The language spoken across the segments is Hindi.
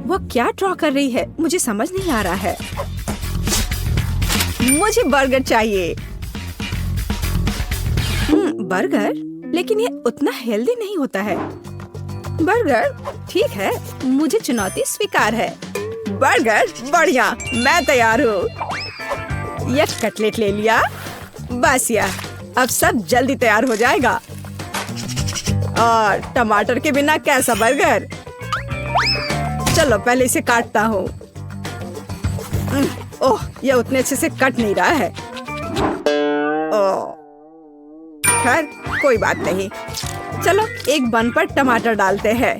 वो क्या ड्रॉ कर रही है? मुझे समझ नहीं आ रहा है। मुझे बर्गर चाहिए। बर्गर? लेकिन ये उतना हेल्दी नहीं होता है। बर्गर ठीक है, मुझे चुनौती स्वीकार है। बर्गर बढ़िया, मैं तैयार हूँ। यह कटलेट ले लिया। बस यह, अब सब जल्दी तैयार हो जाएगा। और टमाटर के बिना कैसा बर्गर? चलो पहले इसे काटता हूँ। ओह, यह उतने अच्छे से कट नहीं रहा है। ओह, खैर कोई बात नहीं। चलो एक बन पर टमाटर डालते हैं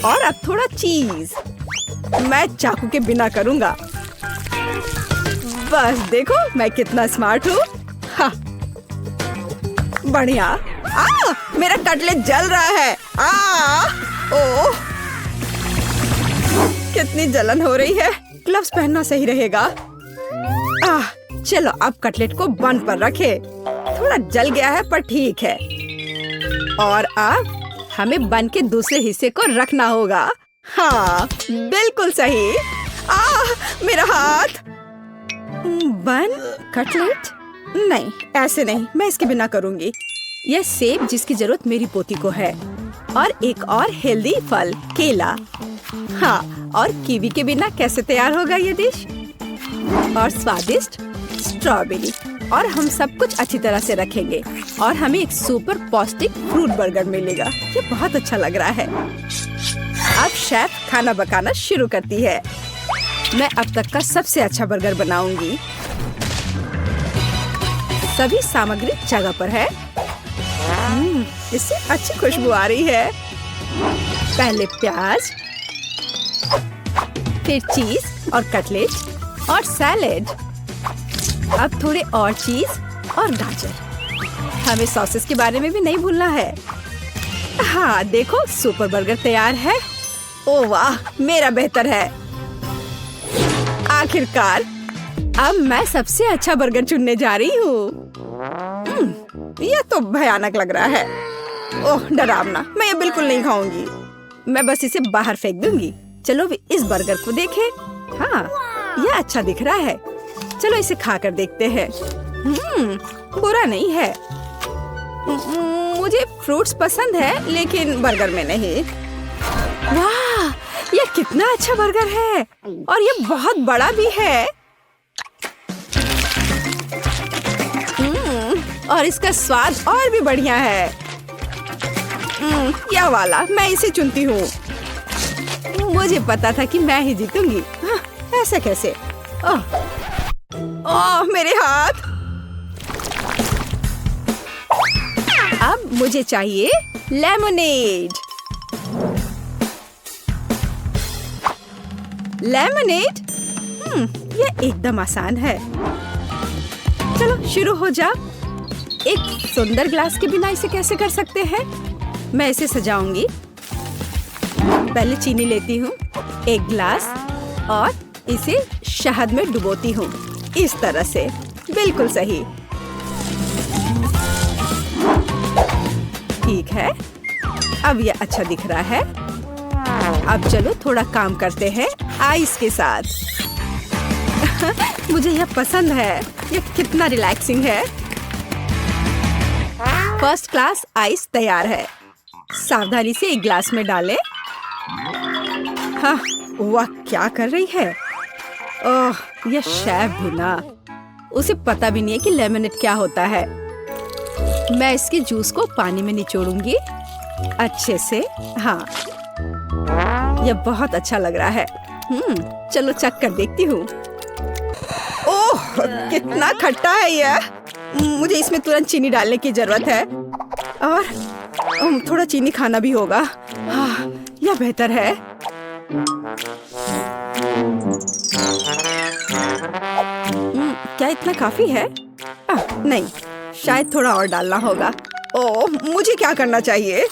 और अब थोड़ा चीज। मैं चाकू के बिना करूँगा। बस देखो मैं कितना स्मार्ट हूँ। हाँ, बढ़िया। मेरा कटलेट जल रहा है। ओह, कितनी जलन हो रही है। ग्लव्स पहनना सही रहेगा। चलो अब कटलेट को बन पर रखे। थोड़ा जल गया है पर ठीक है। और अब हमें बन के दूसरे हिस्से को रखना होगा। हाँ, बिल्कुल सही। मेरा हाथ। बन, कटलेट? नहीं, ऐसे नहीं, मैं इसके बिना करूँगी। यह सेब जिसकी जरूरत मेरी पोती को है, और एक और हेल्दी फल केला। हाँ, और कीवी के बिना कैसे तैयार होगा ये डिश? और स्वादिष्ट स्ट्रॉबेरी। और हम सब कुछ अच्छी तरह से रखेंगे और हमें एक सुपर पौष्टिक फ्रूट बर्गर मिलेगा। ये बहुत अच्छा लग रहा है। अब शेफ खाना पकाना शुरू करती है। मैं अब तक का सबसे अच्छा बर्गर बनाऊंगी। सभी सामग्री जगह पर है। इससे अच्छी खुशबू आ रही है। पहले प्याज, फिर चीज और कटलेट और सैलेड। अब थोड़े और चीज और गाजर। हमें सॉसेस के बारे में भी नहीं भूलना है। हाँ देखो, सुपर बर्गर तैयार है। ओह वाह, मेरा बेहतर है। आखिरकार अब मैं सबसे अच्छा बर्गर चुनने जा रही हूँ। यह तो भयानक लग रहा है। ओह डरावना, मैं ये बिल्कुल नहीं खाऊंगी। मैं बस इसे बाहर फेंक दूंगी। चलो इस बर्गर को देखें। हाँ, यह अच्छा दिख रहा है। चलो इसे खाकर देखते हैं। बुरा नहीं है। मुझे फ्रूट्स पसंद है लेकिन बर्गर में नहीं। वाह, यह कितना अच्छा बर्गर है और यह बहुत बड़ा भी है। और इसका स्वाद और भी बढ़िया है। यह वाला, मैं इसे चुनती हूँ। मुझे पता था कि मैं ही जीतूंगी। ऐसे कैसे? ओह मेरे हाथ। अब मुझे चाहिए लेमनेड। लेमनेड? यह एकदम आसान है। चलो शुरू हो जा। एक सुंदर ग्लास के बिना इसे कैसे कर सकते हैं? मैं इसे सजाऊंगी। पहले चीनी लेती हूँ, एक ग्लास, और इसे शहद में डुबोती हूँ। इस तरह से, बिल्कुल सही। ठीक है, अब यह अच्छा दिख रहा है। अब चलो थोड़ा काम करते हैं आइस के साथ। मुझे यह पसंद है। यह कितना रिलैक्सिंग है। फर्स्ट क्लास आइस तैयार है। सावधानी से एक ग्लास में डालें। हाँ, वह क्या कर रही है? ओह, यह शेफ भी ना, उसे पता भी नहीं है कि लेमनेड क्या होता है। मैं इसके जूस को पानी में निचोड़ूंगी अच्छे से। हाँ, यह बहुत अच्छा लग रहा है। चलो चख कर देखती हूँ। ओह, कितना खट्टा है यह। मुझे इसमें तुरंत चीनी डालने की जरूरत है और थोड़ा चीनी खाना भी होगा। हाँ, यह बेहतर है। क्या इतना काफी है? नहीं, शायद थोड़ा और डालना होगा। ओह, मुझे क्या करना चाहिए?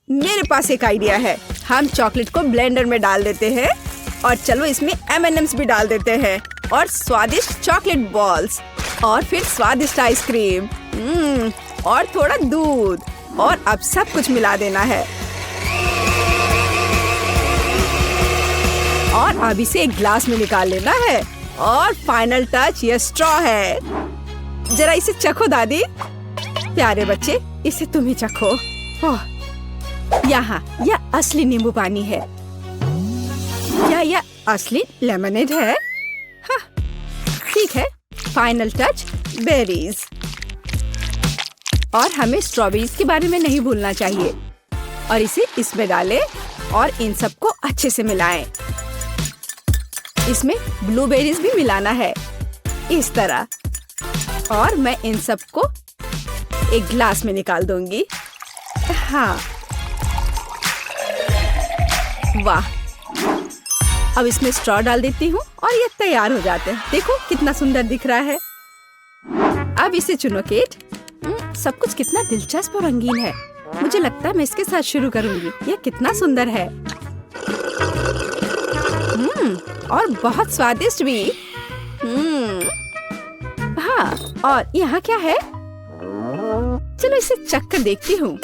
मेरे पास एक आइडिया है। हम चॉकलेट को ब्लेंडर में डाल देते हैं और चलो इसमें M&M's भी डाल देते हैं और स्वादिष्ट चॉकलेट बॉल्स और फिर स्वादिष्ट आइसक्रीम और थोड़ा दूध और अब सब कुछ मिला देना है। अब इसे एक ग्लास में निकाल लेना है और फाइनल टच ये स्ट्रॉ है। जरा इसे चखो दादी। प्यारे बच्चे, इसे तुम ही चखो। ओह, यहाँ यह असली नींबू पानी है। क्या यह असली लेमनेड है? हाँ, ठीक है। Final touch berries. और हमें स्ट्रॉबेरीज के बारे में नहीं भूलना चाहिए। और इसे इसमें डालें और इन सबको अच्छे से मिलाएं। इसमें ब्लूबेरीज भी मिलाना है, इस तरह। और मैं इन सबको एक ग्लास में निकाल दूंगी। हाँ, वाह। अब इसमें स्ट्रॉ डाल देती हूँ और ये तैयार हो जाते हैं। देखो कितना सुंदर दिख रहा है। अब इसे चुनो केट। सब कुछ कितना दिलचस्प और रंगीन है। मुझे लगता है मैं इसके साथ शुरू करूंगी। यह कितना सुंदर है। और बहुत स्वादिष्ट भी। हाँ, और यहाँ क्या है? चलो इसे चख कर देखती हूँ।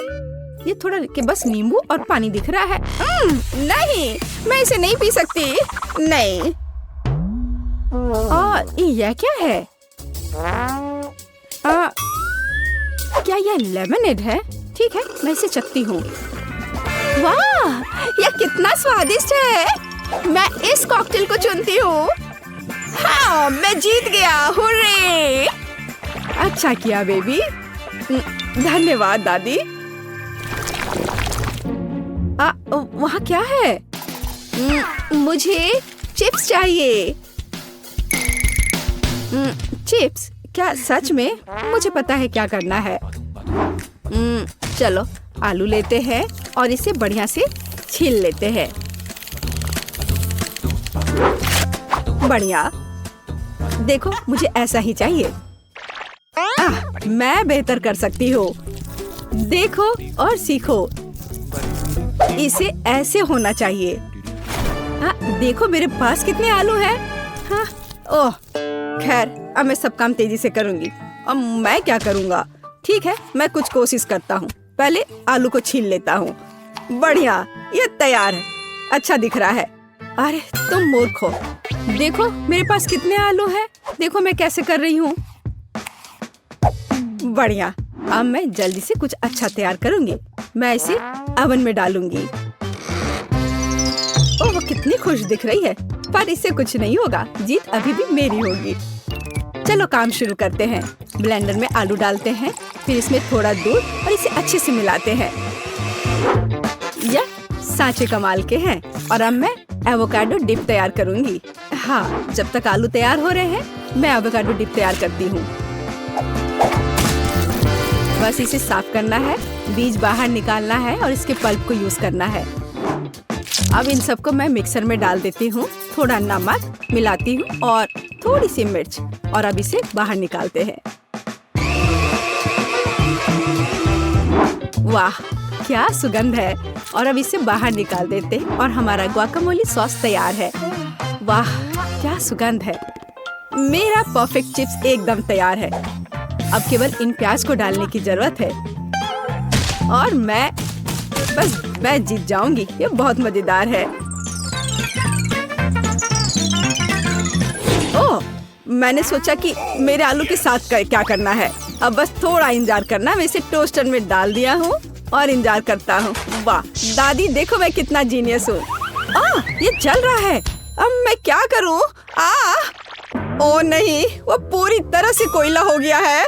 ये थोड़ा के बस नींबू और पानी दिख रहा है। नहीं, मैं इसे नहीं पी सकती। नहीं। और यह क्या है? क्या यह लेमनेड है? ठीक है, मैं इसे चखती हूँ। वाह, यह कितना स्वादिष्ट है। मैं इस कॉकटेल को चुनती हूँ। हाँ, मैं जीत गया। हुर्रे! अच्छा किया बेबी। धन्यवाद दादी। वहाँ क्या है? मुझे चिप्स चाहिए। चिप्स? क्या सच में? मुझे पता है क्या करना है। चलो आलू लेते हैं और इसे बढ़िया से छील लेते हैं। बढ़िया। देखो, मुझे ऐसा ही चाहिए। मैं बेहतर कर सकती हूँ। देखो और सीखो। इसे ऐसे होना चाहिए। देखो मेरे पास कितने आलू हैं। हाँ, ओह, खैर अब मैं सब काम तेजी से करूंगी। अब मैं क्या करूंगा? ठीक है, मैं कुछ कोशिश करता हूँ। पहले आलू को छील लेता हूँ। बढ़िया, ये तैयार है। अच्छा दिख रहा है। अरे तुम मूर्ख हो। देखो मेरे पास कितने आलू हैं। देखो मैं कैसे कर रही हूँ। बढ़िया। अब मैं जल्दी से कुछ अच्छा तैयार करूंगी। मैं इसे ओवन में डालूंगी। ओह, वो कितनी खुश दिख रही है। पर इससे कुछ नहीं होगा। जीत अभी भी मेरी होगी। चलो काम शुरू करते हैं। ब्लेंडर में आलू डालते हैं, फिर इसमें थोड़ा दूध और इसे अच्छे से मिलाते हैं। यह सांचे कमाल के हैं। और अब मैं एवोकाडो डिप तैयार करूंगी। हाँ, जब तक आलू तैयार हो रहे हैं मैं एवोकाडो डिप तैयार करती हूँ। बस इसे साफ करना है, बीज बाहर निकालना है और इसके पल्प को यूज करना है। अब इन सबको मैं मिक्सर में डाल देती हूँ। थोड़ा नमक मिलाती हूँ और थोड़ी सी मिर्च, और अब इसे बाहर निकालते हैं। वाह, क्या सुगंध है। और अब इसे बाहर निकाल देते हैं और हमारा गुआकामोली सॉस तैयार है। वाह, क्या सुगंध है। मेरा परफेक्ट चिप्स एकदम तैयार है। अब केवल इन प्याज को डालने की जरूरत है और मैं जीत जाऊंगी। ये बहुत मजेदार है। ओह, मैंने सोचा कि मेरे आलू के साथ क्या करना है। अब बस थोड़ा इंतजार करना। मैं इसे टोस्टर में डाल दिया हूँ और इंतजार करता हूँ। वाह दादी, देखो मैं कितना जीनियस हूँ। ये जल रहा है। अब मैं क्या करूँ? ओ नहीं, वो पूरी तरह से कोयला हो गया है।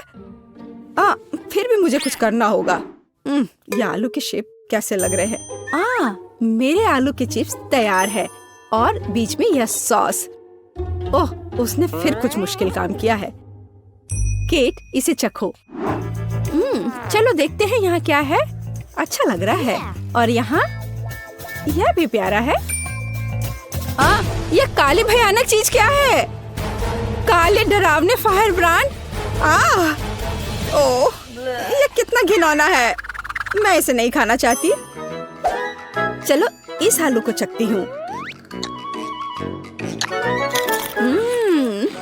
फिर भी मुझे कुछ करना होगा। ये आलू के शेप कैसे लग रहे हैं? मेरे आलू के चिप्स तैयार है और बीच में यह सॉस। ओह, उसने फिर कुछ मुश्किल काम किया है। केट, इसे चखो। चलो देखते हैं यहाँ क्या है। अच्छा लग रहा है। और यहाँ यह भी प्यारा है। यह काली भयानक चीज क्या है? काले डरावने फायर ब्रांड। ओह, यह कितना घिनौना है। मैं इसे नहीं खाना चाहती। चलो इस आलू को चखती हूँ।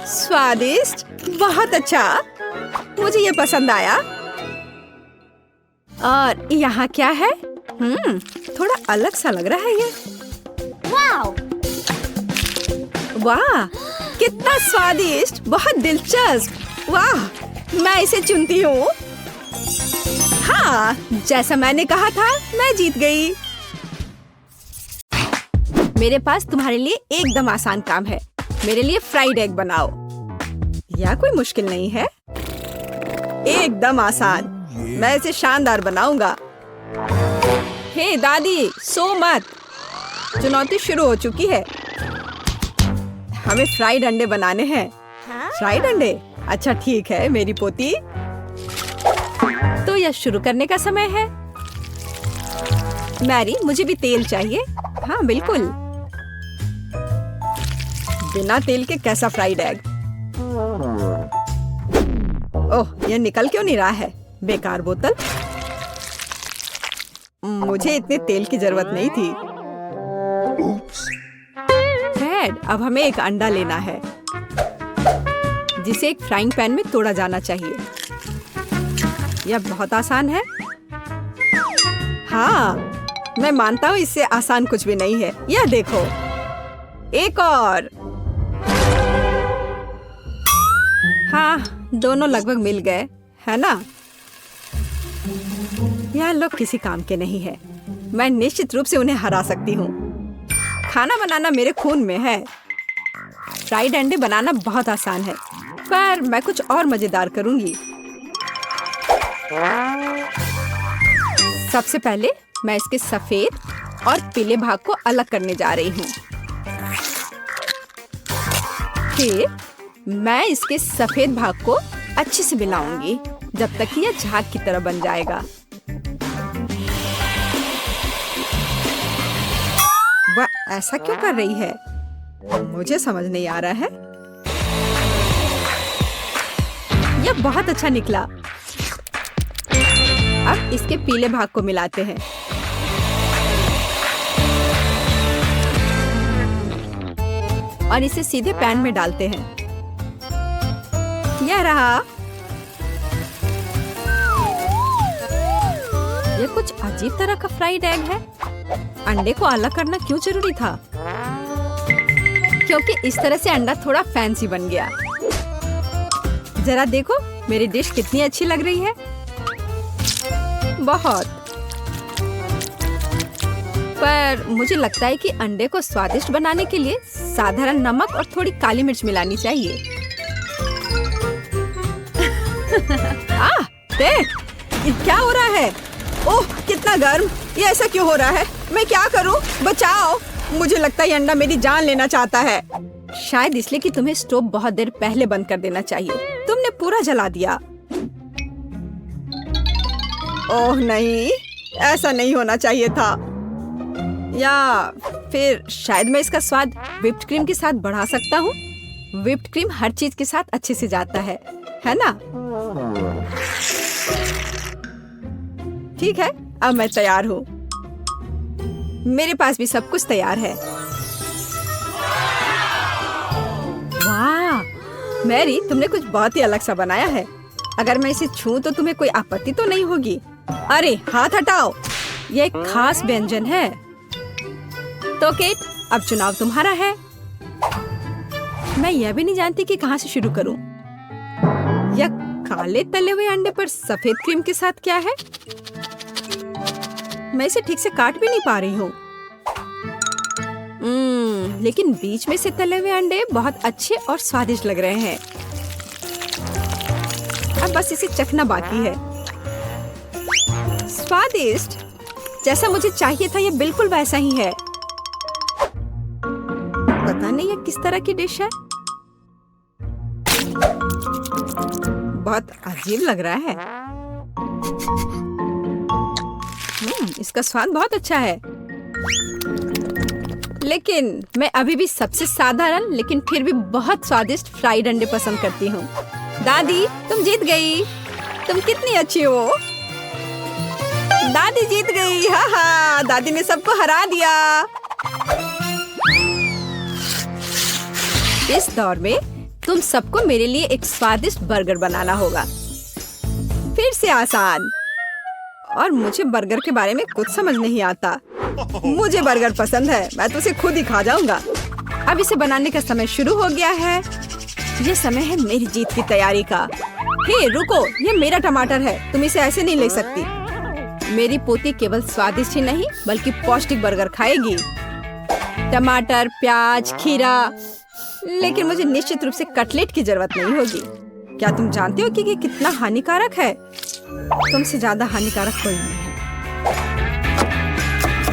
स्वादिष्ट, बहुत अच्छा। मुझे ये पसंद आया। और यहाँ क्या है? थोड़ा अलग सा लग रहा है ये। वाव! वाह, कितना स्वादिष्ट, बहुत दिलचस्प। वाह, मैं इसे चुनती हूँ। हाँ, जैसा मैंने कहा था, मैं जीत गई। मेरे पास तुम्हारे लिए एकदम आसान काम है। मेरे लिए फ्राइड एग बनाओ। यह कोई मुश्किल नहीं है, एकदम आसान। मैं इसे शानदार बनाऊंगा। हे दादी, सो मत। चुनौती शुरू हो चुकी है। हमें फ्राइड अंडे बनाने हैं। फ्राइड अंडे? अच्छा ठीक है मेरी पोती। तो यह शुरू करने का समय है। मैरी, मुझे भी तेल चाहिए। हाँ बिल्कुल। बिना तेल के कैसा फ्राइड एग? ओह, यह निकल क्यों नहीं रहा है? बेकार बोतल। मुझे इतने तेल की जरूरत नहीं थी। फ्रेड, अब हमें एक अंडा लेना है जिसे एक फ्राइंग पैन में तोड़ा जाना चाहिए। यह बहुत आसान है। हाँ, मैं मानता हूँ इससे आसान कुछ भी नहीं है। यह देखो, एक और। हाँ, दोनों लगभग मिल गए, है ना? यह लोग किसी काम के नहीं है। मैं निश्चित रूप से उन्हें हरा सकती हूँ। खाना बनाना मेरे खून में है। फ्राइड अंडे बनाना बहुत आसान है, पर मैं कुछ और मजेदार करूंगी। सबसे पहले मैं इसके सफेद और पीले भाग को अलग करने जा रही हूँ। फिर मैं इसके सफेद भाग को अच्छे से मिलाऊंगी जब तक कि यह झाग की तरह बन जाएगा। वह ऐसा क्यों कर रही है? मुझे समझ नहीं आ रहा है। यह बहुत अच्छा निकला। अब इसके पीले भाग को मिलाते हैं। और इसे सीधे पैन में डालते हैं। यह रहा। यह कुछ अजीब तरह का फ्राइड एग है। अंडे को अलग करना क्यों जरूरी था? क्योंकि इस तरह से अंडा थोड़ा फैंसी बन गया। जरा देखो मेरी डिश कितनी अच्छी लग रही है। बहुत। पर मुझे लगता है कि अंडे को स्वादिष्ट बनाने के लिए साधारण नमक और थोड़ी काली मिर्च मिलानी चाहिए। देख, ये क्या हो रहा है? ओह, कितना गर्म! ये ऐसा क्यों हो रहा है? मैं क्या करूं? बचाओ! मुझे लगता है ये अंडा मेरी जान लेना चाहता है। शायद इसलिए कि तुम्हें स्टोव बहुत देर पहले बंद कर देना चाहिए। तुमने पूरा जला दिया। ओह नहीं, ऐसा नहीं होना चाहिए था। या फिर शायद मैं इसका स्वाद व्हिप्ड क्रीम के साथ बढ़ा सकता हूँ। व्हिप्ड क्रीम हर चीज के साथ अच्छे से जाता है ना? ठीक है, अब मैं तैयार हूँ। मेरे पास भी सब कुछ तैयार है। वाह, मैरी, तुमने कुछ बहुत ही अलग सा बनाया है। अगर मैं इसे छूं तो तुम्हें कोई आपत्ति तो नहीं होगी? अरे हाथ हटाओ, यह एक खास व्यंजन है। तो केट, अब चुनाव तुम्हारा है। मैं यह भी नहीं जानती कि कहाँ से शुरू करूं। यह काले तले हुए अंडे पर सफेद क्रीम के साथ क्या है? मैं इसे ठीक से काट भी नहीं पा रही हूँ। लेकिन बीच में से तले हुए अंडे बहुत अच्छे और स्वादिष्ट लग रहे हैं। अब बस इसे चखना बाकी है। स्वादिष्ट, जैसा मुझे चाहिए था, यह बिल्कुल वैसा ही है। पता नहीं यह किस तरह की डिश है। बहुत अजीब लग रहा है। इसका स्वाद बहुत अच्छा है। लेकिन मैं अभी भी सबसे साधारण लेकिन फिर भी बहुत स्वादिष्ट फ्राइड अंडे पसंद करती हूँ। दादी, तुम जीत गई। तुम कितनी अच्छी हो। दादी जीत गई। हाँ हाँ, दादी ने सबको हरा दिया। इस दौर में तुम सबको मेरे लिए एक स्वादिष्ट बर्गर बनाना होगा। फिर से आसान। और मुझे बर्गर के बारे में कुछ समझ नहीं आता। मुझे बर्गर पसंद है, मैं तो उसे खुद ही खा जाऊंगा। अब इसे बनाने का समय शुरू हो गया है। ये समय है मेरी जीत की तैयारी का। हे रुको, ये मेरा टमाटर है, तुम इसे ऐसे नहीं ले सकती। मेरी पोती केवल स्वादिष्ट ही नहीं बल्कि पौष्टिक बर्गर खाएगी। टमाटर, प्याज, खीरा, लेकिन मुझे निश्चित रूप से कटलेट की जरूरत नहीं होगी। क्या तुम जानते हो कि ये कितना हानिकारक है? तुमसे ज्यादा हानिकारक कोई नहीं है।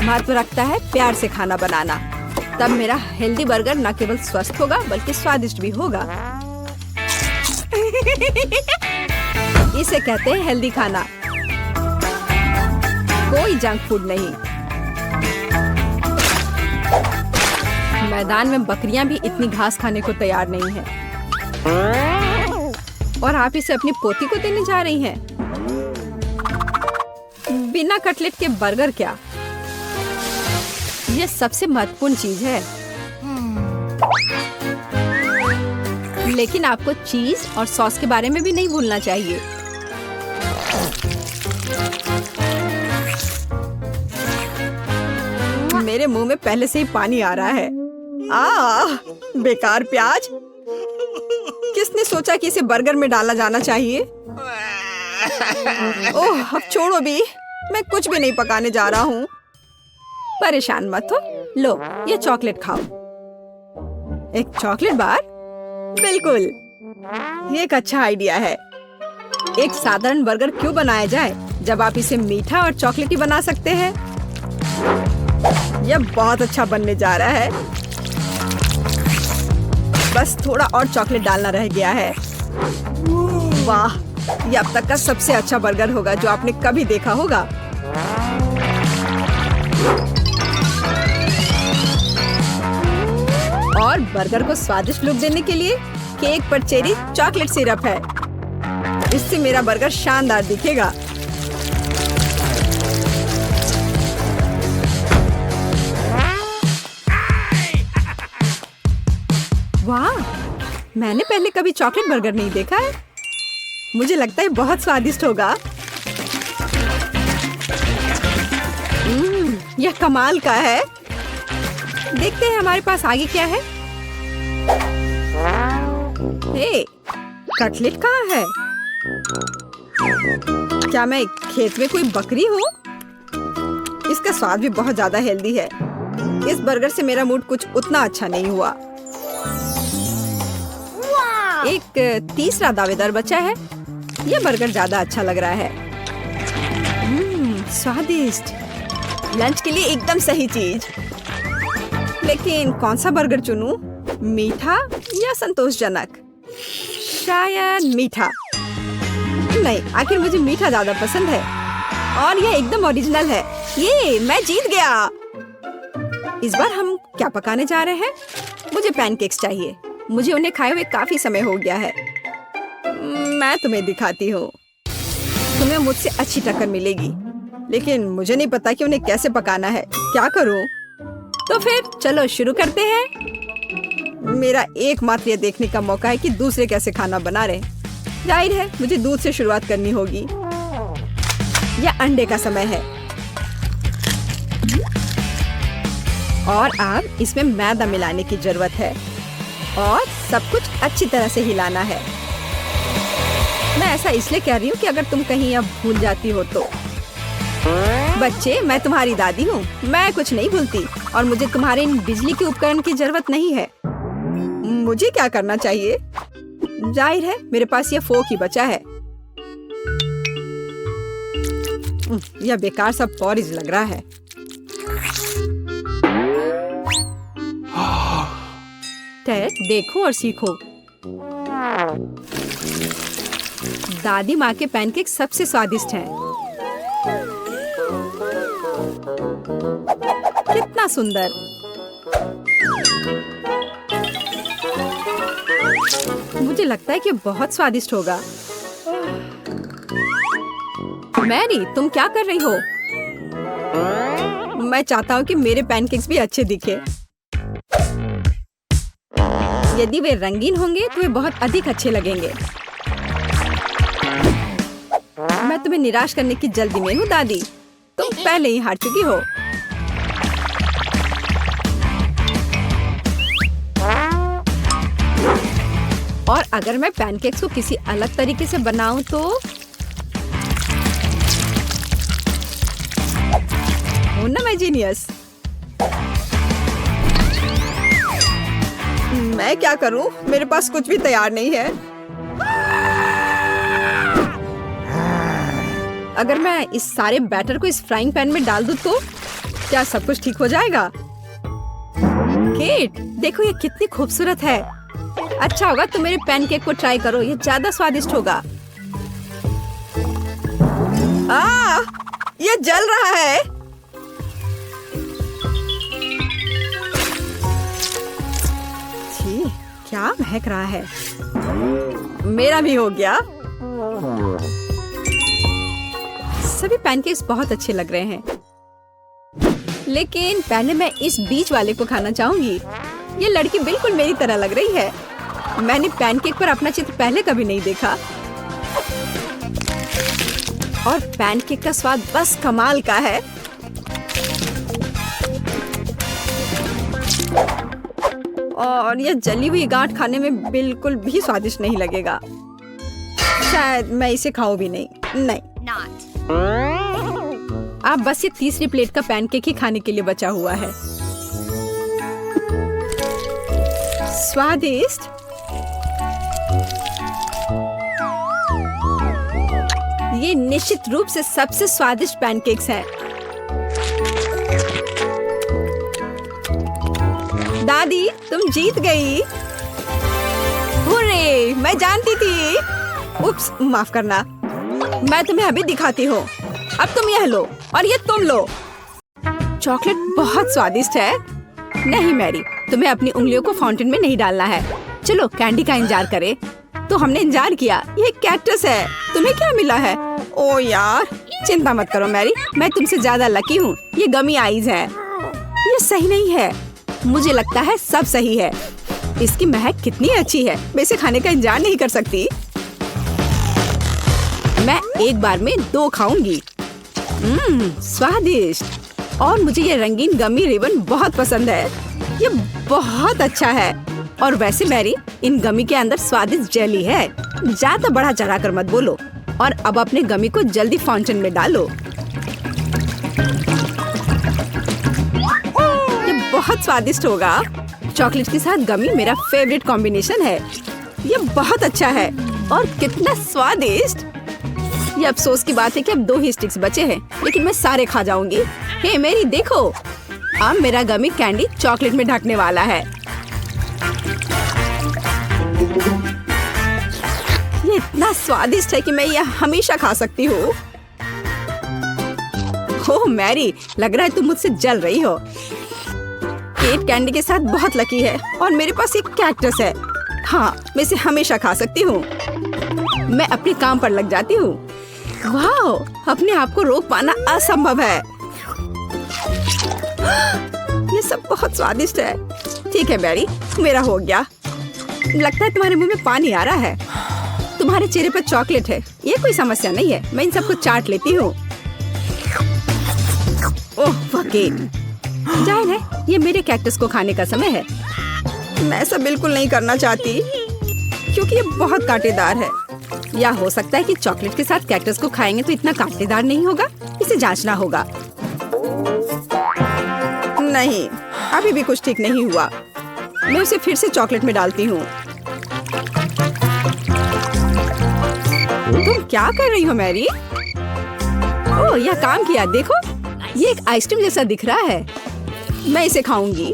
महत्व रखता है प्यार से खाना बनाना, तब मेरा हेल्दी बर्गर न केवल स्वस्थ होगा बल्कि स्वादिष्ट भी होगा। इसे कहते हैं हेल्दी खाना, कोई जंक फूड नहीं। मैदान में बकरियां भी इतनी घास खाने को तैयार नहीं है, और आप इसे अपनी पोती को देने जा रही हैं। बिना कटलेट के बर्गर क्या? ये सबसे महत्वपूर्ण चीज है। लेकिन आपको चीज और सॉस के बारे में भी नहीं भूलना चाहिए। मेरे मुंह में पहले से ही पानी आ रहा है। बेकार प्याज, किसने सोचा कि इसे बर्गर में डाला जाना चाहिए? ओह, अब छोड़ो भी, मैं कुछ भी नहीं पकाने जा रहा हूँ। परेशान मत हो, लो ये चॉकलेट खाओ। एक चॉकलेट बार? बिल्कुल, ये एक अच्छा आइडिया है। एक साधारण बर्गर क्यों बनाया जाए जब आप इसे मीठा और चॉकलेटी बना सकते हैं? यह बहुत अच्छा बनने जा रहा है। बस थोड़ा और चॉकलेट डालना रह गया है। वाह, यह अब तक का सबसे अच्छा बर्गर होगा जो आपने कभी देखा होगा। और बर्गर को स्वादिष्ट लुक देने के लिए केक पर चेरी चॉकलेट सिरप है। इससे मेरा बर्गर शानदार दिखेगा। वाह, मैंने पहले कभी चॉकलेट बर्गर नहीं देखा है। मुझे लगता है बहुत स्वादिष्ट होगा। यह कमाल का है। देखते हैं हमारे पास आगे क्या है। हे, कटलेट कहाँ है? क्या मैं खेत में कोई बकरी हूँ? इसका स्वाद भी बहुत ज्यादा हेल्दी है। इस बर्गर से मेरा मूड कुछ उतना अच्छा नहीं हुआ। एक तीसरा दावेदार बचा है। यह बर्गर ज्यादा अच्छा लग रहा है। स्वादिष्ट, लंच के लिए एकदम सही चीज। लेकिन कौन सा बर्गर चुनूं? मीठा या संतोषजनक? शायद मीठा। नहीं, आखिर मुझे मीठा ज्यादा पसंद है। और यह एकदम ओरिजिनल है। ये मैं जीत गया। इस बार हम क्या पकाने जा रहे हैं? मुझे पैनकेक्स चाहिए। मुझे उन्हें खाए हुए काफी समय हो गया है। मैं तुम्हें दिखाती हूँ। तुम्हें मुझसे अच्छी टक्कर मिलेगी, लेकिन मुझे नहीं पता कि उन्हें कैसे पकाना है। क्या करूँ? तो फिर चलो शुरू करते हैं। मेरा एकमात्र ये देखने का मौका है कि दूसरे कैसे खाना बना रहे। जाहिर है मुझे दूध से शुरुआत करनी होगी। यह अंडे का समय है। और अब इसमें मैदा मिलाने की जरूरत है और सब कुछ अच्छी तरह से हिलाना है। मैं ऐसा इसलिए कह रही हूँ कि अगर तुम कहीं अब भूल जाती हो तो। बच्चे, मैं तुम्हारी दादी हूँ। मैं कुछ नहीं भूलती और मुझे तुम्हारे इन बिजली के उपकरण की जरूरत नहीं है। मुझे क्या करना चाहिए? जाहिर है मेरे पास ये फोक ही बचा है। यह बेकार सा पॉरिज लग रहा है। टेड, देखो और सीखो। दादी माँ के पैनकेक सबसे स्वादिष्ट हैं। कितना सुंदर। मुझे लगता है कि बहुत स्वादिष्ट होगा। मैरी, तुम क्या कर रही हो? मैं चाहता हूँ कि मेरे पैनकेक्स भी अच्छे दिखे। यदि वे रंगीन होंगे तो वे बहुत अधिक अच्छे लगेंगे। मैं तुम्हें निराश करने की जल्दी में हूँ दादी। तुम पहले ही हार चुकी हो। और अगर मैं पैनकेक्स को किसी अलग तरीके से बनाऊं तो हूं ना मैं जीनियस। मैं क्या करूं? मेरे पास कुछ भी तैयार नहीं है। अगर मैं इस सारे बैटर को इस फ्राइंग पैन में डाल दूं तो क्या सब कुछ ठीक हो जाएगा? केट, देखो ये कितनी खूबसूरत है। अच्छा होगा तुम मेरे पैनकेक को ट्राई करो, ये ज्यादा स्वादिष्ट होगा। ये जल रहा है। छी, क्या महक रहा है। मेरा भी हो गया। सभी पैनकेक्स बहुत अच्छे लग रहे हैं, लेकिन पहले मैं इस बीच वाले को खाना चाहूंगी। ये लड़की बिल्कुल मेरी तरह लग रही है। मैंने पैनकेक पर अपना चित्र पहले कभी नहीं देखा। और पैनकेक का स्वाद बस कमाल का है। और ये जली हुई गांठ खाने में बिल्कुल भी स्वादिष्ट नहीं लगेगा। शायद मैं इसे खाऊं भी नहीं। अब बस ये तीसरी प्लेट का पैनकेक ही खाने के लिए बचा हुआ है। स्वादिष्ट। ये निश्चित रूप से सबसे स्वादिष्ट पैनकेक्स हैं। दादी, तुम जीत गई। हुर्रे, मैं जानती थी। उप्स, माफ करना। मैं तुम्हें अभी दिखाती हूँ। अब तुम यह लो और ये तुम लो। चॉकलेट बहुत स्वादिष्ट है। नहीं मैरी, तुम्हें अपनी उंगलियों को फाउंटेन में नहीं डालना है। चलो कैंडी का इंतजार करें। तो हमने इंतजार किया। ये कैक्टस है। तुम्हें क्या मिला है? ओ यार, चिंता मत करो मैरी, मैं तुमसे ज्यादा लकी हूँ। ये गमी आइज है। ये सही नहीं है। मुझे लगता है सब सही है। इसकी महक कितनी अच्छी है। मैं इसे खाने का इंतजार नहीं कर सकती। मैं एक बार में 2 खाऊंगी। स्वादिष्ट। और मुझे ये रंगीन गमी रिबन बहुत पसंद है। ये बहुत अच्छा है। और वैसे मैरी, इन गमी के अंदर स्वादिष्ट जेली है। ज्यादा बढ़ा चढ़ा कर मत बोलो। और अब अपने गमी को जल्दी फाउंटेन में डालो। ये बहुत स्वादिष्ट होगा। चॉकलेट के साथ गमी मेरा फेवरेट कॉम्बिनेशन है। ये बहुत अच्छा है। और कितना स्वादिष्ट। ये अफसोस की बात है कि अब 2 ही स्टिक्स बचे हैं, लेकिन मैं सारे खा जाऊंगी। हे मेरी, देखो, अब मेरा गमी कैंडी चॉकलेट में ढकने वाला है। ये इतना स्वादिष्ट है कि मैं यह हमेशा खा सकती हूँ। ओह मैरी, लग रहा है तुम मुझसे जल रही हो। केट कैंडी के साथ बहुत लकी है और मेरे पास एक कैक्टस है। हाँ, मैं इसे हमेशा खा सकती हूँ। मैं अपने काम पर लग जाती हूँ। वाह, अपने आप को रोक पाना असंभव है। ये सब बहुत स्वादिष्ट है। ठीक है मैरी, मेरा हो गया। लगता है तुम्हारे मुंह में पानी आ रहा है। तुम्हारे चेहरे पर चॉकलेट है, ये कोई समस्या नहीं है। मैं इन सबको चाट लेती हूँ। ओह वकील, जाहिर है ये मेरे कैक्टस को खाने का समय है। मैं ऐसा बिल्कुल नहीं करना चाहती क्योंकि ये बहुत कांटेदार है। या हो सकता है कि चॉकलेट के साथ कैक्टस को खाएंगे तो इतना कांटेदार नहीं होगा। इसे जांचना होगा। नहीं, अभी भी कुछ ठीक नहीं हुआ। मैं उसे फिर से चॉकलेट में डालती हूँ। तुम क्या कर रही हो मैरी? ओह, यह काम किया। देखो, ये एक आइसक्रीम जैसा दिख रहा है। मैं इसे खाऊंगी।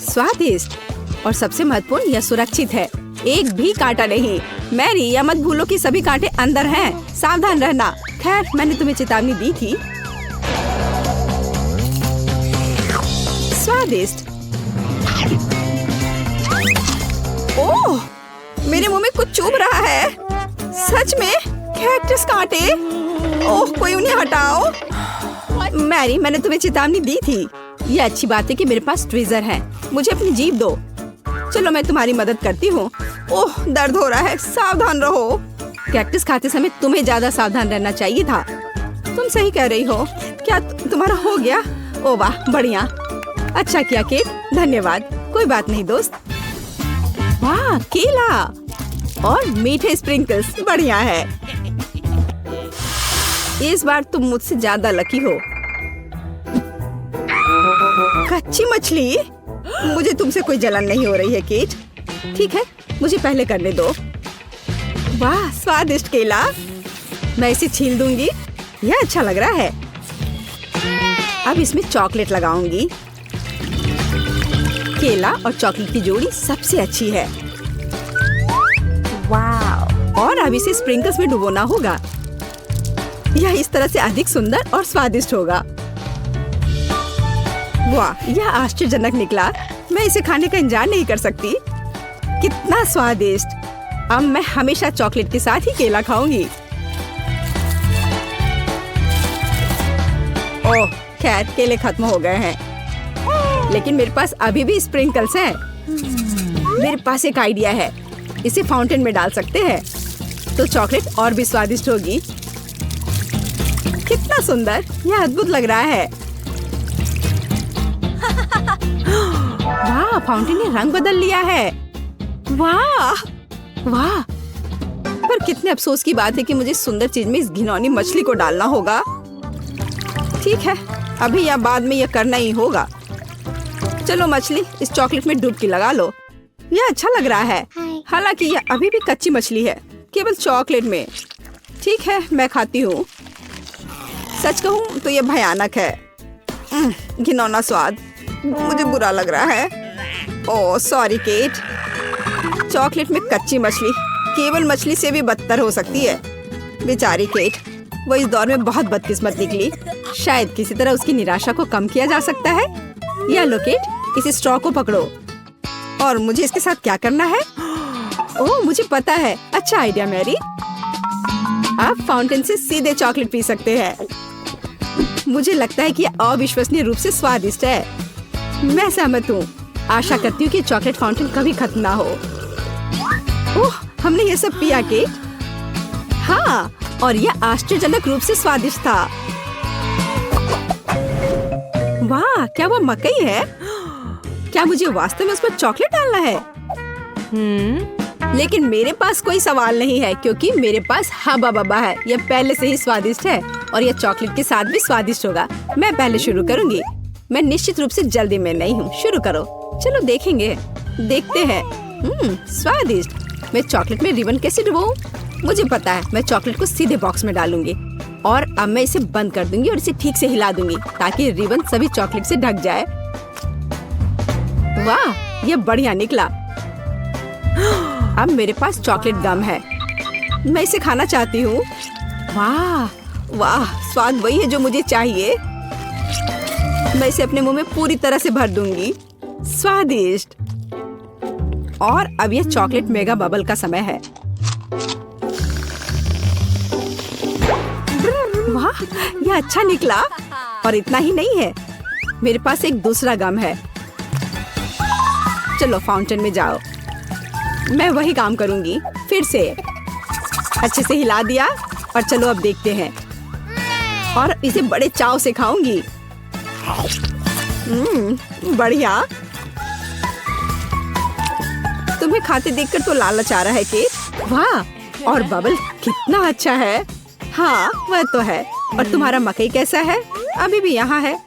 स्वादिष्ट। और सबसे महत्वपूर्ण, यह सुरक्षित है। एक भी कांटा नहीं। मैरी, यह मत भूलो कि सभी कांटे अंदर हैं। सावधान रहना। खैर, मैंने तुम्हें चेतावनी दी थी। स्वादिष्ट। ओह, मेरे मुंह में कुछ चुभ रहा है। सच में कैक्टस कांटे। ओह, कोई उन्हें हटाओ। मैरी, मैंने तुम्हें चेतावनी दी थी। ये अच्छी बात है कि मेरे पास ट्विज़र है। मुझे अपनी जीभ दो। चलो, मैं तुम्हारी मदद करती हूँ। ओह, दर्द हो रहा है। सावधान रहो। कैक्टस खाते समय तुम्हें ज्यादा सावधान रहना चाहिए था। तुम सही कह रही हो। क्या तुम्हारा हो गया? ओ वाह, बढ़िया। अच्छा किया केट, धन्यवाद। कोई बात नहीं दोस्त। वाह, केला। और मीठे स्प्रिंकल्स बढ़िया है। इस बार तुम मुझसे ज्यादा लकी हो। कच्ची मछली? मुझे तुमसे कोई जलन नहीं हो रही है केट। ठीक है, मुझे पहले करने दो। वाह, स्वादिष्ट केला। मैं इसे छील दूंगी। यह अच्छा लग रहा है। अब इसमें चॉकलेट लगाऊंगी। केला और चॉकलेट की जोड़ी सबसे अच्छी है। वाह! और अब इसे स्प्रिंकल्स में डुबोना होगा। यह इस तरह से अधिक सुंदर और स्वादिष्ट होगा। वाह, यह आश्चर्यजनक निकला। मैं इसे खाने का इंतजार नहीं कर सकती। कितना स्वादिष्ट! अब मैं हमेशा चॉकलेट के साथ ही केला खाऊंगी। ओह, खैर केले खत्म हो गए हैं, लेकिन मेरे पास अभी भी स्प्रिंकल्स हैं। मेरे पास एक आइडिया है। इसे फाउंटेन में डाल सकते हैं तो चॉकलेट और भी स्वादिष्ट होगी। कितना सुंदर! यह अद्भुत लग रहा है। वाह, फाउंटेन ने रंग बदल लिया है। वाह वाह! पर कितने अफसोस की बात है कि मुझे सुंदर चीज में इस घिनौनी मछली को डालना होगा। ठीक है, अभी या बाद में यह करना ही होगा। चलो मछली, इस चॉकलेट में डुबकी लगा लो। यह अच्छा लग रहा है। हालांकि यह अभी भी कच्ची मछली है, केवल चॉकलेट में। ठीक है, मैं खाती हूँ। सच कहूँ तो यह भयानक है। घिनौना स्वाद, मुझे बुरा लग रहा है। Oh sorry cat. चॉकलेट में कच्ची मछली केवल मछली से भी बदतर हो सकती है। बेचारी केट, वो इस दौर में बहुत बदकिस्मत निकली। शायद किसी तरह उसकी निराशा को कम किया जा सकता है। या लो केट, इस स्ट्रॉ को पकड़ो। और मुझे इसके साथ क्या करना है? ओह, मुझे पता है। अच्छा आइडिया मैरी। आप फाउंटेन से सीधे चॉकलेट पी सकते हैं। मुझे लगता है कि यह अविश्वसनीय रूप से स्वादिष्ट है। मैं सहमत हूँ। आशा करती हूँ कि चॉकलेट फाउंटेन कभी खत्म ना हो। ओह, हमने ये सब पिया केट? हाँ, और यह आश्चर्यजनक रूप से स्वादिष्ट था। वाह, क्या वो मकई है? क्या मुझे वास्तव में उस पर चॉकलेट डालना है? लेकिन मेरे पास कोई सवाल नहीं है, क्योंकि मेरे पास हब्बा बब्बा है। यह पहले से ही स्वादिष्ट है और यह चॉकलेट के साथ भी स्वादिष्ट होगा। मैं पहले शुरू करूंगी। मैं निश्चित रूप से जल्दी में नहीं हूँ। शुरू करो। चलो देखेंगे, देखते हैं। स्वादिष्ट। मैं चॉकलेट में रिबन कैसे डुबाऊं? मुझे पता है। मैं चॉकलेट को सीधे बॉक्स में डालूंगी और अब मैं इसे बंद कर दूंगी और इसे ठीक से हिला दूंगी ताकि रिबन सभी चॉकलेट से ढक जाए। वाह, यह बढ़िया निकला। अब मेरे पास चॉकलेट गम है। मैं इसे खाना चाहती हूँ। वाह वाह, स्वाद वही है जो मुझे चाहिए। मैं इसे अपने मुंह में पूरी तरह से भर दूंगी। स्वादिष्ट। और अब यह चॉकलेट मेगा बबल का समय है। वाह, यह अच्छा निकला। और इतना ही नहीं है, मेरे पास एक दूसरा गम है। चलो फाउंटेन में जाओ। मैं वही काम करूंगी फिर से। अच्छे से हिला दिया और चलो अब देखते हैं। और इसे बड़े चाव से खाऊंगी। बढ़िया। तुम्हें खाते देखकर तो लालच आ रहा है केट। वाह, और बबल कितना अच्छा है। हाँ, वह तो है। और तुम्हारा मकई कैसा है? अभी भी यहाँ है।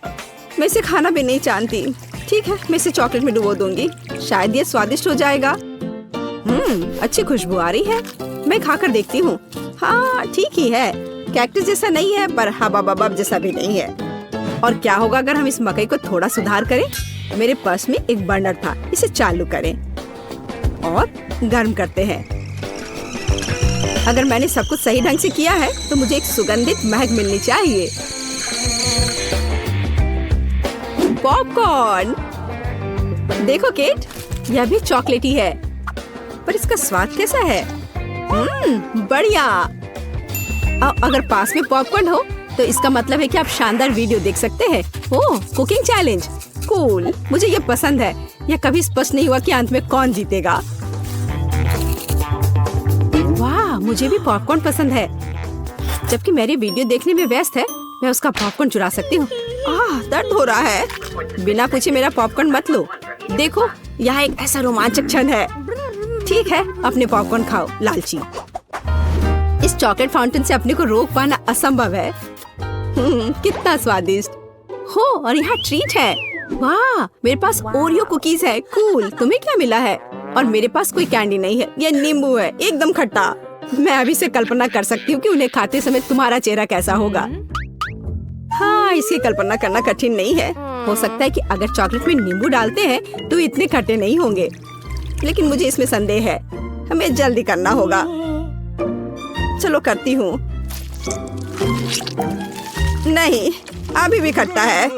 मैं इसे खाना भी नहीं जानती। ठीक है, मैं इसे चॉकलेट में डुबो दूंगी। शायद ये स्वादिष्ट हो जाएगा। अच्छी खुशबू आ रही है। मैं खाकर देखती हूँ। हाँ, ठीक ही है। कैक्टस जैसा नहीं है, पर हबा बबब जैसा भी नहीं है। और क्या होगा अगर हम इस मकई को थोड़ा सुधार करें? मेरे पर्स में एक बर्नर था। इसे चालू करें और गर्म करते हैं। अगर मैंने सब कुछ सही ढंग से किया है तो मुझे एक सुगंधित महक मिलनी चाहिए। पॉपकॉर्न। देखो केट, यह भी चॉकलेटी है, पर इसका स्वाद कैसा है? बढ़िया। अगर पास में पॉपकॉर्न हो तो इसका मतलब है कि आप शानदार वीडियो देख सकते हैं। ओह, कुकिंग चैलेंज। कूल, मुझे ये पसंद है। यह कभी स्पष्ट नहीं हुआ कि अंत में कौन जीतेगा। वाह, मुझे भी पॉपकॉर्न पसंद है। जबकि मेरी वीडियो देखने में व्यस्त है, मैं उसका पॉपकॉर्न चुरा सकती हूँ। दर्द हो रहा है। बिना पूछे मेरा पॉपकॉर्न मत लो। देखो, यहाँ एक ऐसा रोमांचक क्षण है। ठीक है, अपने पॉपकॉर्न खाओ लालची। इस चॉकलेट फाउंटेन से अपने को रोक पाना असंभव है। कितना स्वादिष्ट हो। और यहाँ ट्रीट है। वाह, मेरे पास ओरियो कुकीज है। कूल। तुम्हें क्या मिला है? और मेरे पास कोई कैंडी नहीं है। ये नींबू है, एकदम खट्टा। मैं अभी से कल्पना कर सकती हूँ कि उन्हें खाते समय तुम्हारा चेहरा कैसा होगा। हाँ, इसकी कल्पना करना कठिन नहीं है। हो सकता है कि अगर चॉकलेट में नींबू डालते हैं तो इतने खट्टे नहीं होंगे, लेकिन मुझे इसमें संदेह है। हमें जल्दी करना होगा। चलो करती हूँ। नहीं, अभी भी खट्टा है।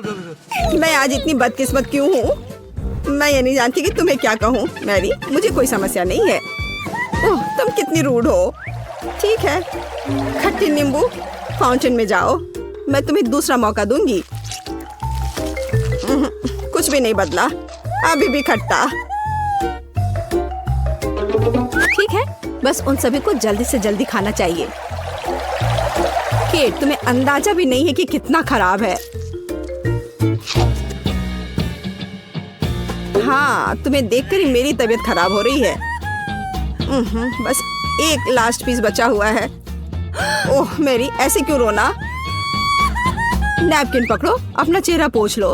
मैं आज इतनी बदकिस्मत क्यों हूँ? मैं ये नहीं जानती कि तुम्हें क्या कहूँ। मैरी, मुझे कोई समस्या नहीं है। ओह, तुम कितनी रूड हो। ठीक है, खट्टी नींबू फाउंटेन में जाओ। मैं तुम्हें दूसरा मौका दूंगी। कुछ भी नहीं बदला, अभी भी खट्टा। ठीक है, बस उन सभी को जल्दी से जल्दी खाना चाहिए। केट, तुम्हें अंदाजा भी नहीं है कि कितना खराब है। हाँ, तुम्हें देखकर ही मेरी तबीयत खराब हो रही है। बस एक लास्ट पीस बचा हुआ है। ओह मेरी, ऐसे क्यों रोना? नैपकिन पकड़ो, अपना चेहरा पोंछ लो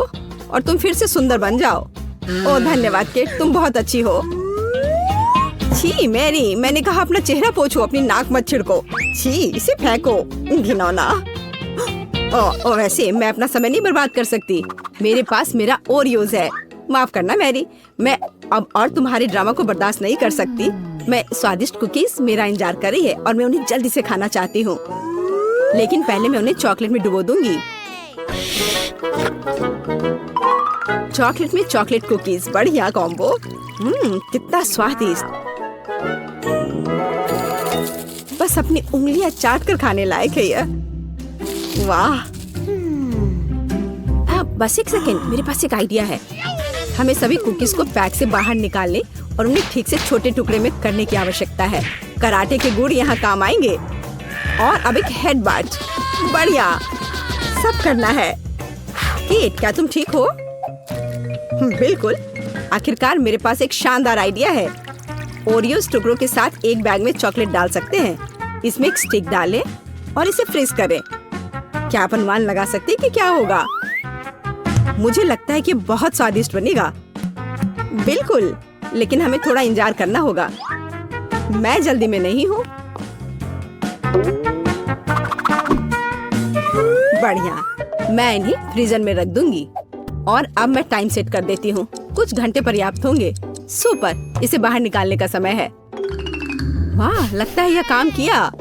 और तुम फिर से सुंदर बन जाओ। ओह धन्यवाद केट, तुम बहुत अच्छी हो। छी मैरी, मैंने कहा अपना चेहरा पोंछो, अपनी नाक मत छिड़को। छी, इसे फेंको, घिनौना। ओ वैसे मैं अपना समय नहीं बर्बाद कर सकती। मेरे पास मेरा ओरियोज है। माफ करना मैरी, मैं अब और तुम्हारे ड्रामा को बर्दाश्त नहीं कर सकती। मैं स्वादिष्ट कुकीज मेरा इंतजार कर रही है और मैं उन्हें जल्दी से खाना चाहती हूँ, लेकिन पहले मैं उन्हें चॉकलेट में डुबो दूंगी। चॉकलेट में चॉकलेट कुकीज, बढ़िया कॉम्बो। कितना स्वादिष्ट। बस अपनी उंगलियां चाट कर खाने लायक है यह। वाह। बस एक सेकेंड, मेरे पास एक आइडिया है। हमें सभी कुकीज को पैक से बाहर निकालने और उन्हें ठीक से छोटे टुकड़े में करने की आवश्यकता है। कराटे के गुण यहाँ काम आएंगे। और अब एक हेड बाट। बढ़िया, सब करना है। केट, क्या तुम ठीक हो? बिल्कुल। आखिरकार मेरे पास एक शानदार आइडिया है। ओरियोस टुकड़ों के साथ एक बैग में चॉकलेट डाल सकते हैं। इसमें एक स्टिक डालें और इसे फ्रीज करें। क्या आप अनुमान लगा सकते हैं कि क्या होगा? मुझे लगता है कि बहुत स्वादिष्ट बनेगा। बिल्कुल, लेकिन हमें थोड़ा इंतजार करना होगा। मैं जल्दी में नहीं हूँ। बढ़िया, मैं इन्हें फ्रीजर में रख दूंगी। और अब मैं टाइम सेट कर देती हूँ। कुछ घंटे पर्याप्त होंगे। सुपर, इसे बाहर निकालने का समय है। वाह, लगता है यह काम किया।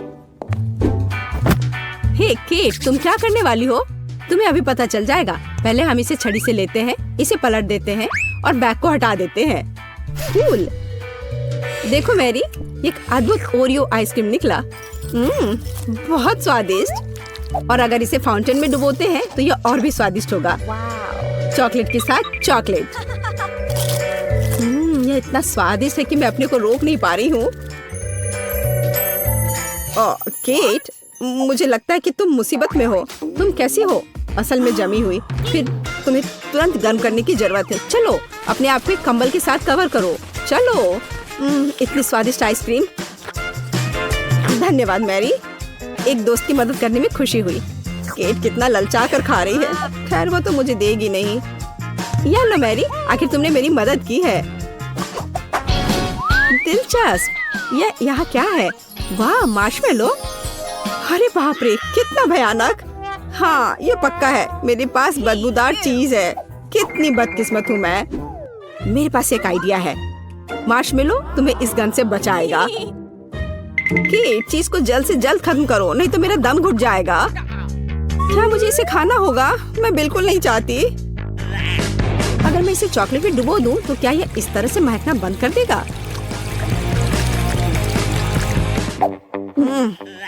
हे केट, तुम क्या करने वाली हो? तुम्हें अभी पता चल जाएगा। पहले हम इसे छड़ी से लेते हैं, इसे पलट देते हैं और बैग को हटा देते हैं। कूल। देखो मैरी, एक अद्भुत ओरियो आइसक्रीम निकला। बहुत स्वादिष्ट। और अगर इसे फाउंटेन में डुबोते हैं तो यह और भी स्वादिष्ट होगा। चॉकलेट के साथ चॉकलेट। यह इतना स्वादिष्ट है कि मैं अपने को रोक नहीं पा रही हूँ। केट, मुझे लगता है कि तुम मुसीबत में हो। तुम कैसी हो? असल में जमी हुई। फिर तुम्हें तुरंत गर्म करने की जरूरत है। चलो, अपने आप को कंबल के साथ कवर करो। चलो। इतनी स्वादिष्ट आइसक्रीम। धन्यवाद मैरी, एक दोस्त की मदद करने में खुशी हुई। केट कितना ललचा कर खा रही है। खैर, वो तो मुझे देगी नहीं। या लो मैरी, आखिर तुमने मेरी मदद की है। दिलचस्प। यह यहाँ क्या है? वाह, मार्शमेलो। अरे बाप रे, कितना भयानक। हाँ, ये पक्का है। मेरे पास बदबूदार चीज है। कितनी बदकिस्मत हूँ मैं। मेरे पास एक आइडिया है। मार्शमेलो तुम्हें इस गन से बचाएगा। कि चीज को जल्द से जल्द खत्म करो, नहीं तो मेरा दम घुट जाएगा। क्या मुझे इसे खाना होगा? मैं बिल्कुल नहीं चाहती। अगर मैं इसे चॉकलेट में डुबो दूं, तो क्या यह इस तरह से महकना बंद कर देगा?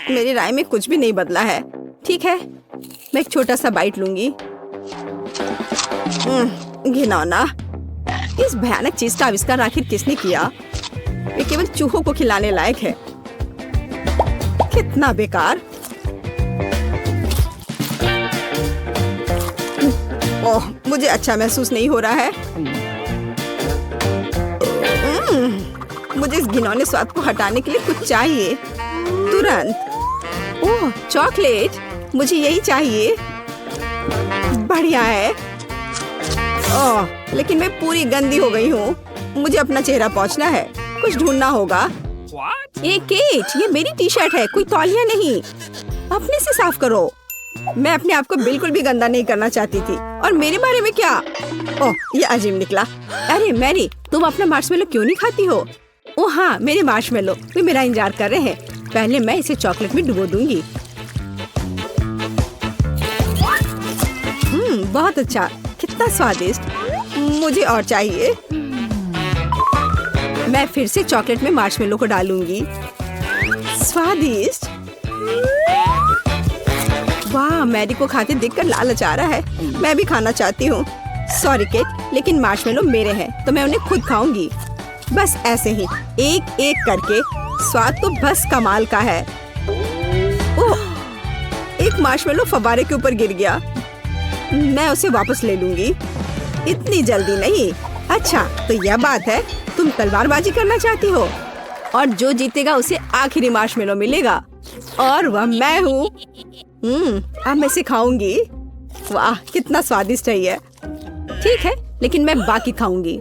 मेरी राय में कुछ भी नहीं बदला है। ठीक है, मैं एक छोटा सा बाइट लूंगी। घिनौना। इस भयानक चीज का आविष्कार आखिर किसने किया? ये केवल चूहों को खिलाने लायक है। कितना बेकार। ओह, मुझे अच्छा महसूस नहीं हो रहा है। मुझे इस घिनौने स्वाद को हटाने के लिए कुछ चाहिए तुरंत। ओह चॉकलेट, मुझे यही चाहिए। बढ़िया है। ओह लेकिन मैं पूरी गंदी हो गई हूँ। मुझे अपना चेहरा पोंछना है, कुछ ढूंढना होगा। ये केट, ये मेरी टी शर्ट है, कोई तौलिया नहीं। अपने से साफ करो। मैं अपने आप को बिल्कुल भी गंदा नहीं करना चाहती थी। और मेरे बारे में क्या? ओह ये अजीब निकला। अरे मैरी, तुम अपना मार्शमेलो क्यों नहीं खाती हो? ओह हाँ, मेरे मार्शमेलो वे मेरा इंतजार कर रहे हैं। पहले मैं इसे चॉकलेट में डुबो दूंगी। बहुत अच्छा, कितना स्वादिष्ट। मुझे और चाहिए। मैं फिर से चॉकलेट में मार्शमेलो को डालूंगी। स्वादिष्ट। वाह, मैरी को खाते देखकर लालच आ रहा है। मैं भी खाना चाहती हूँ। सॉरी केट, लेकिन मार्शमेलो मेरे हैं तो मैं उन्हें खुद खाऊंगी। बस ऐसे ही एक एक करके। स्वाद तो बस कमाल का है। ओह, एक मार्शमेलो फव्वारे के ऊपर गिर गया। मैं उसे वापस ले लूंगी। इतनी जल्दी नहीं। अच्छा तो यह बात है, तुम तलवारबाजी करना चाहती हो और जो जीतेगा उसे आखिरी मार्शमेलो मिलेगा और वह मैं हूँ। अब मैं इसे खाऊंगी। वाह कितना स्वादिष्ट है ये। ठीक है, लेकिन मैं बाकी खाऊंगी।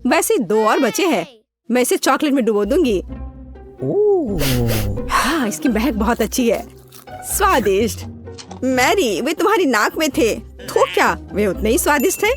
वैसे 2 और बचे हैं। मैं इसे चॉकलेट में डुबो दूंगी। हाँ, इसकी महक बहुत अच्छी है। स्वादिष्ट। मैरी, वे तुम्हारी नाक में थे तो क्या वे उतने ही स्वादिष्ट हैं?